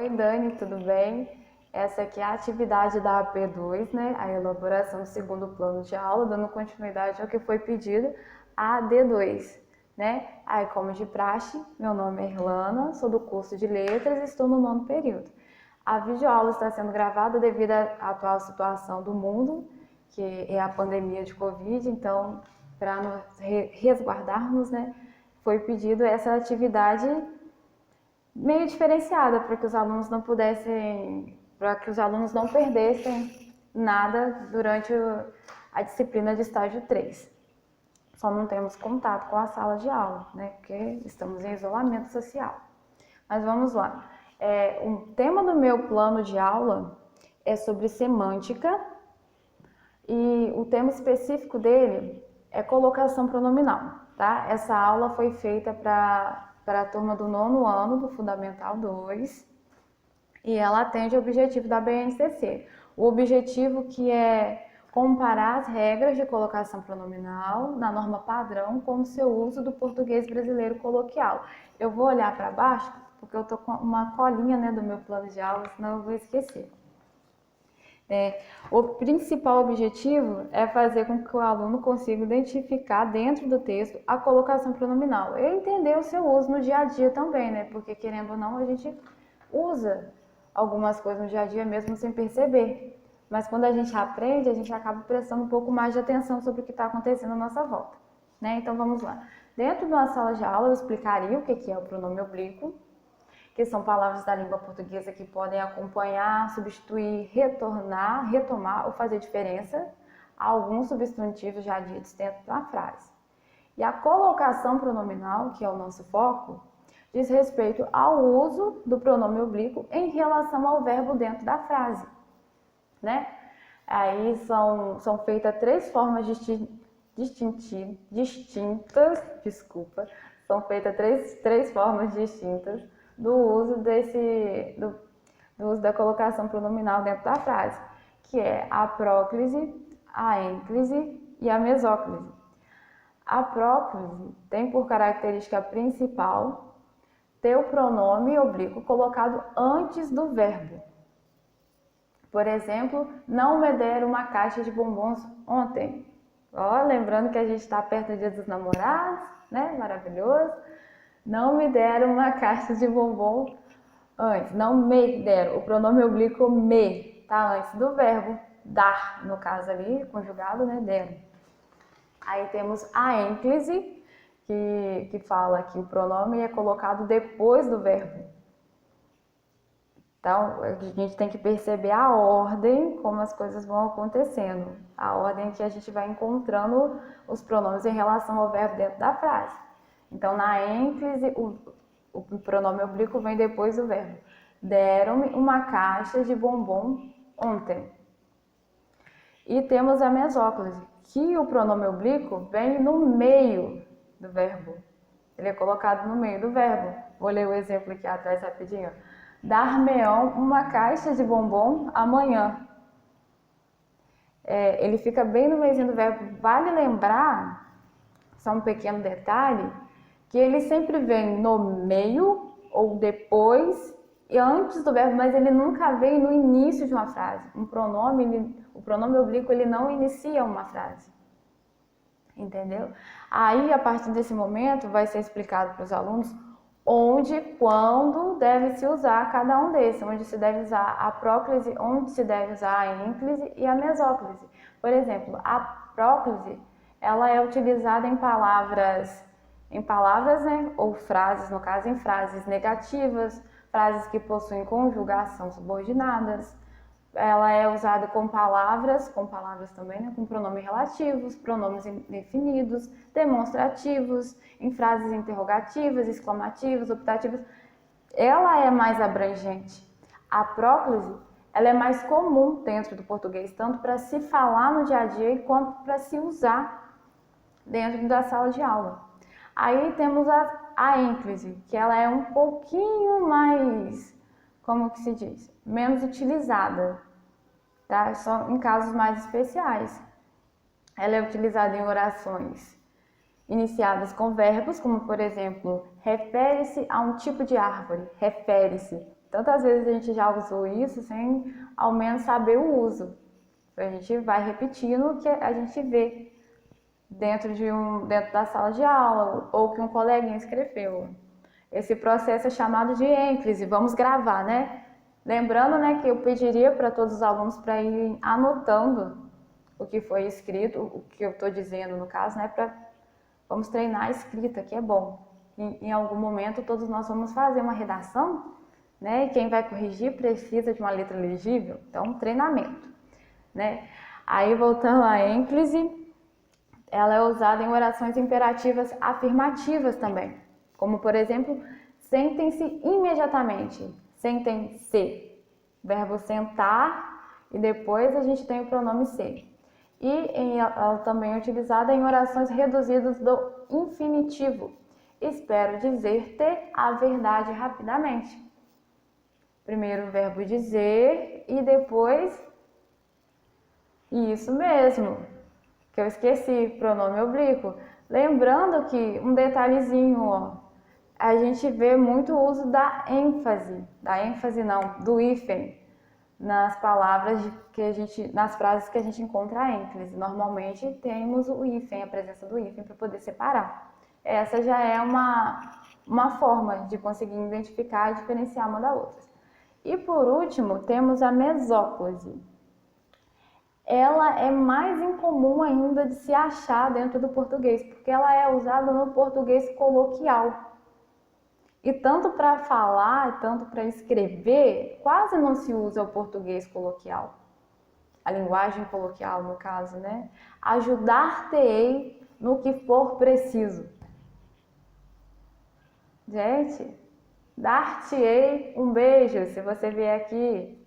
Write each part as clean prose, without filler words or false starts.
Oi, Dani, tudo bem? Essa aqui é a atividade da AP2, né? A elaboração do segundo plano de aula, dando continuidade ao que foi pedido, a D2, né? Aí, como de praxe, meu nome é Irlana, sou do curso de Letras e estou no 9º período. A videoaula está sendo gravada devido à atual situação do mundo, que é a pandemia de Covid, então, para nos resguardarmos, né? Foi pedido essa atividade meio diferenciada para que os alunos não pudessem, para que os alunos não perdessem nada durante a disciplina de estágio 3. Só não temos contato com a sala de aula, né? Porque estamos em isolamento social. Mas vamos lá. O tema do meu plano de aula é sobre semântica e o tema específico dele é colocação pronominal, tá? Essa aula foi feita para a turma do 9º ano do Fundamental 2 e ela atende ao objetivo da BNCC. O objetivo que é comparar as regras de colocação pronominal na norma padrão com o seu uso do português brasileiro coloquial. Eu vou olhar para baixo porque eu tô com uma colinha, né, do meu plano de aula, senão eu vou esquecer. O principal objetivo é fazer com que o aluno consiga identificar dentro do texto a colocação pronominal e entender o seu uso no dia a dia também, né? Porque querendo ou não, a gente usa algumas coisas no dia a dia mesmo sem perceber. Mas quando a gente aprende, a gente acaba prestando um pouco mais de atenção sobre o que está acontecendo à nossa volta, né? Então vamos lá. Dentro de uma sala de aula, eu explicaria o que é o pronome oblíquo, que são palavras da língua portuguesa que podem acompanhar, substituir, retornar, retomar ou fazer diferença a alguns substantivos já ditos dentro da frase. E a colocação pronominal, que é o nosso foco, diz respeito ao uso do pronome oblíquo em relação ao verbo dentro da frase, né? Aí são feitas três formas distintas, são feitas três formas distintas do uso do uso da colocação pronominal dentro da frase, que é a próclise, a ênclise e a mesóclise. A próclise tem por característica principal ter o pronome oblíquo colocado antes do verbo. Por exemplo, não me deram uma caixa de bombons ontem. Lembrando que a gente está perto do Dia dos Namorados, né? Maravilhoso. Não me deram uma caixa de bombom antes. Não me deram. O pronome oblíquo me tá antes do verbo dar, no caso ali, conjugado, né? Deram. Aí temos a ênclise, que fala que o pronome é colocado depois do verbo. Então, a gente tem que perceber a ordem, como as coisas vão acontecendo. A ordem que a gente vai encontrando os pronomes em relação ao verbo dentro da frase. Então, na ênclise, o pronome oblíquo vem depois do verbo. Deram-me uma caixa de bombom ontem. E temos a mesóclise, que o pronome oblíquo vem no meio do verbo. Ele é colocado no meio do verbo. Vou ler o exemplo aqui atrás rapidinho. Dar-me-ão uma caixa de bombom amanhã. Ele fica bem no meio do verbo. Vale lembrar, só um pequeno detalhe, que ele sempre vem no meio ou depois e antes do verbo, mas ele nunca vem no início de uma frase. O pronome oblíquo, ele não inicia uma frase. Entendeu? Aí, a partir desse momento, vai ser explicado para os alunos onde e quando deve se usar cada um desses, onde se deve usar a próclise, onde se deve usar a ênclise e a mesóclise. Por exemplo, a próclise, ela é utilizada em palavras, né, ou frases, no caso, em frases negativas, frases que possuem conjugação subordinadas. Ela é usada com palavras também, né, com pronomes relativos, pronomes indefinidos, demonstrativos, em frases interrogativas, exclamativas, optativas. Ela é mais abrangente. A próclise, ela é mais comum dentro do português, tanto para se falar no dia a dia quanto para se usar dentro da sala de aula. Aí temos a ênclise, que ela é um pouquinho mais, como que se diz, menos utilizada, tá? Só em casos mais especiais. Ela é utilizada em orações iniciadas com verbos, como por exemplo, refere-se a um tipo de árvore, refere-se, tantas vezes a gente já usou isso sem ao menos saber o uso. A gente vai repetindo o que a gente vê dentro da sala de aula ou que um coleguinha escreveu. Esse processo é chamado de ênclise. Vamos gravar, né? Lembrando, né, que eu pediria para todos os alunos para irem anotando o que foi escrito, o que eu estou dizendo no caso, né? Vamos treinar a escrita, que é bom. Em algum momento todos nós vamos fazer uma redação, né? E quem vai corrigir precisa de uma letra legível, então treinamento, né? Aí voltando à ênclise, ela é usada em orações imperativas afirmativas também, como por exemplo, sentem-se imediatamente, sentem-se, verbo sentar e depois a gente tem o pronome ser. E ela também é utilizada em orações reduzidas do infinitivo. Espero dizer-te a verdade rapidamente. Primeiro o verbo dizer e depois, isso mesmo, que eu esqueci, pronome oblíquo. Lembrando que um detalhezinho, ó, a gente vê muito o uso do hífen, nas palavras nas frases que a gente encontra a ênclise. Normalmente temos o hífen, a presença do hífen para poder separar. Essa já é uma forma de conseguir identificar e diferenciar uma da outra. E por último, temos a mesóclise. Ela é mais incomum ainda de se achar dentro do português, porque ela é usada no português coloquial. E tanto para falar, tanto para escrever, quase não se usa o português coloquial. A linguagem coloquial, no caso, né? Ajudar-te-ei no que for preciso. Gente, dar-te-ei um beijo se você vier aqui.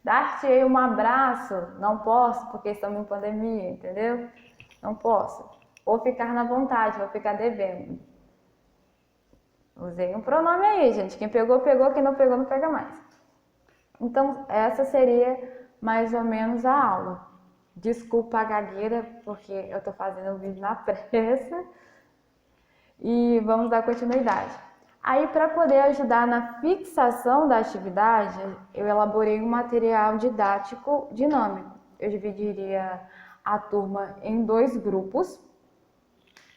Dar-te-ei um abraço. Não posso porque estamos em pandemia, entendeu? Não posso. Vou ficar na vontade, vou ficar devendo. Usei um pronome aí, gente. Quem pegou, pegou. Quem não pegou, não pega mais. Então, essa seria mais ou menos a aula. Desculpa a gagueira, porque eu tô fazendo o vídeo na pressa. E vamos dar continuidade. Aí, para poder ajudar na fixação da atividade, eu elaborei um material didático dinâmico. Eu dividiria a turma em 2 grupos.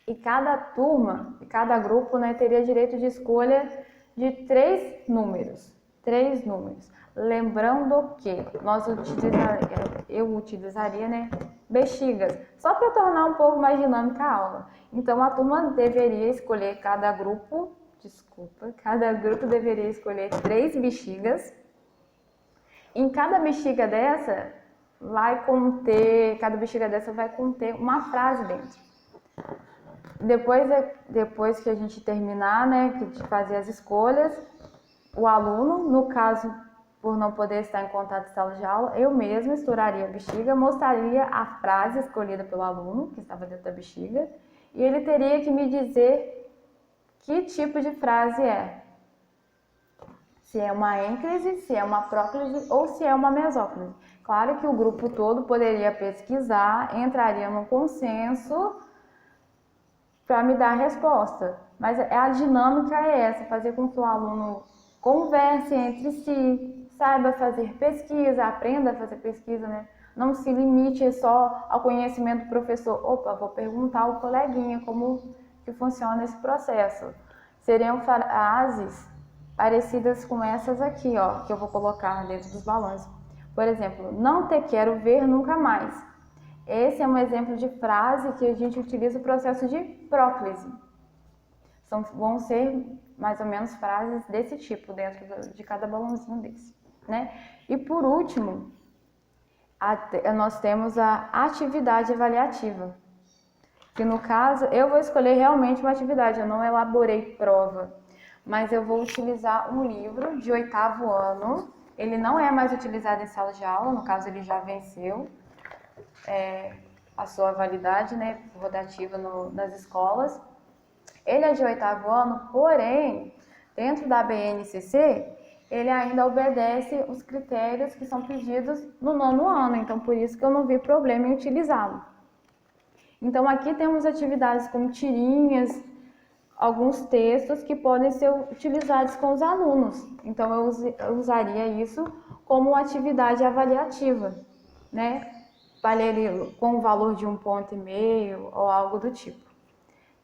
E cada turma, cada grupo, né, teria direito de escolha de 3 números. 3 números. Lembrando que eu utilizaria, né, bexigas, só para tornar um pouco mais dinâmica a aula. Então a turma deveria escolher cada grupo deveria escolher 3 bexigas. Em cada bexiga dessa cada bexiga dessa vai conter uma frase dentro. Depois que a gente terminar, né, de fazer as escolhas, o aluno, no caso, por não poder estar em contato em sala de aula, eu mesma estouraria a bexiga, mostraria a frase escolhida pelo aluno, que estava dentro da bexiga, e ele teria que me dizer que tipo de frase é. Se é uma ênclise, se é uma próclise ou se é uma mesóclise. Claro que o grupo todo poderia pesquisar, entraria no consenso para me dar a resposta. Mas a dinâmica é essa, fazer com que o aluno converse entre si, saiba fazer pesquisa, aprenda a fazer pesquisa, né? Não se limite só ao conhecimento do professor. Opa, vou perguntar ao coleguinha como que funciona esse processo. Seriam frases parecidas com essas aqui, ó, que eu vou colocar dentro dos balões. Por exemplo, não te quero ver nunca mais. Esse é um exemplo de frase que a gente utiliza o processo de próclise. Vão ser mais ou menos frases desse tipo dentro de cada balãozinho desse, né? E por último, nós temos a atividade avaliativa, que no caso eu vou escolher realmente uma atividade, eu não elaborei prova, mas eu vou utilizar um livro de 8º ano. Ele não é mais utilizado em sala de aula, no caso ele já venceu a sua validade, né, rotativa nas escolas. Ele é de 8º ano, porém, dentro da BNCC, ele ainda obedece os critérios que são pedidos no 9º ano, então por isso que eu não vi problema em utilizá-lo. Então aqui temos atividades como tirinhas, alguns textos que podem ser utilizados com os alunos. Então, eu usaria isso como uma atividade avaliativa, né? Valeria com o valor de 1,5 ponto ou algo do tipo.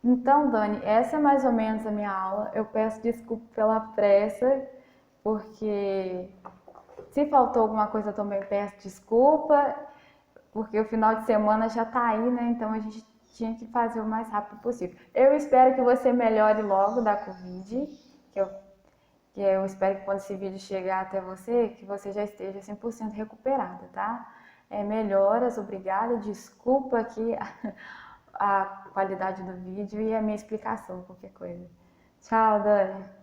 Então, Dani, essa é mais ou menos a minha aula. Eu peço desculpa pela pressa, porque se faltou alguma coisa também peço desculpa, porque o final de semana já tá aí, né? Então a gente tinha que fazer o mais rápido possível. Eu espero que você melhore logo da Covid, que eu espero que quando esse vídeo chegar até você, que você já esteja 100% recuperada, tá? Melhoras, obrigada, desculpa aqui a qualidade do vídeo e a minha explicação, qualquer coisa. Tchau, Dani.